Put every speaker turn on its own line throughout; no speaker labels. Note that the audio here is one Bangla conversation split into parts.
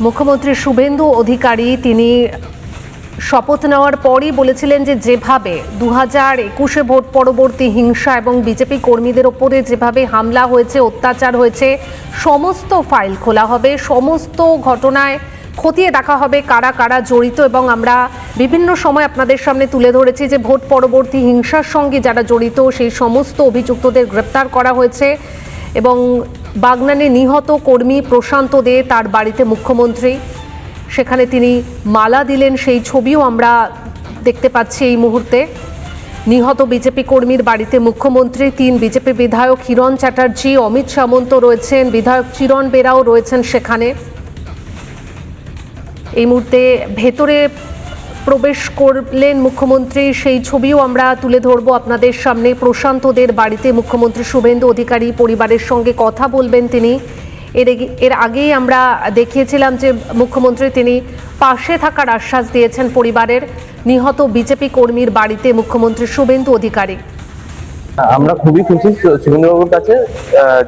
মুখ্যমন্ত্রী শুভেন্দু অধিকারী তিনি শপথ নেওয়ার পরই বলেছিলেন যে যেভাবে 2021-এ ভোট পরবর্তী হিংসা এবং বিজেপি কর্মীদের ওপরে যেভাবে হামলা হয়েছে, অত্যাচার হয়েছে, সমস্ত ফাইল খোলা হবে, সমস্ত ঘটনায় খতিয়ে দেখা হবে কারা কারা জড়িত। এবং আমরা বিভিন্ন সময় আপনাদের সামনে তুলে ধরেছি যে ভোট পরবর্তী হিংসার সঙ্গে যারা জড়িত সেই সমস্ত অভিযুক্তদের গ্রেপ্তার করা হয়েছে। এবং বাগনানে নিহত কর্মী প্রশান্ত দে, তার বাড়িতে মুখ্যমন্ত্রী, সেখানে তিনি মালা দিলেন, সেই ছবিও আমরা দেখতে পাচ্ছি এই মুহূর্তে। নিহত বিজেপি কর্মীর বাড়িতে মুখ্যমন্ত্রী, 3 বিজেপি বিধায়ক হিরণ চ্যাটার্জি, অমিত সামন্ত রয়েছেন, বিধায়ক চিরণ বেরাও রয়েছেন সেখানে। এই মুহূর্তে ভেতরে প্রবেশ করলেন মুখ্যমন্ত্রী, সেই ছবিও আমরা তুলে ধরবো আপনাদের সামনে। প্রশান্তদের বাড়িতে মুখ্যমন্ত্রী শুভেন্দু অধিকারী পরিবারের সঙ্গে কথা বলবেন তিনি। এর আগেই আমরা দেখিয়েছিলাম যে মুখ্যমন্ত্রী তিনি পাশে থাকার আশ্বাস দিয়েছেন পরিবারের। নিহত বিজেপি কর্মীর বাড়িতে মুখ্যমন্ত্রী শুভেন্দু অধিকারী।
আমরা খুবই খুশি শুভেন্দুবাবুর কাছে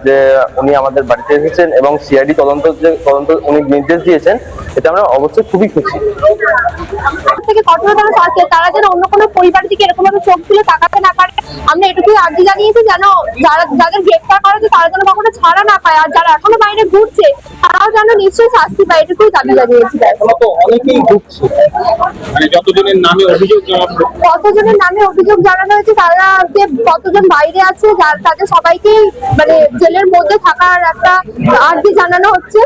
যে উনি আমাদের বাড়িতে এসেছেন এবং সিআইডি তদন্ত উনি নির্দেশ দিয়েছেন, এটা আমরা অবশ্যই খুবই খুশি।
থেকে কঠোরতম শাস্তি, তারা যেন অন্য কোনো পরিবার থেকে এরকম ভাবে চোখ তুলে তাকাতে না পারে। আমরা এটুকুই আর্জি জানিয়েছি যেন যাদের গ্রেফতার করা হয়েছে তারা যেন কখনো ছাড়া না পায়, আর যারা এখনো বাইরে ঘুরছে তারাও যেন নিশ্চয়ই শাস্তি পায়, এটুকুই দাবি জানিয়েছি।
অনেকেই ঘুরছে, মানে কতজনের নামে অভিযোগ জানানো হয়েছে, তারা যে কতজন বাইরে আছে তাদের সবাইকেই মানে জেলের মধ্যে থাকার একটা আর্জি জানানো হচ্ছে।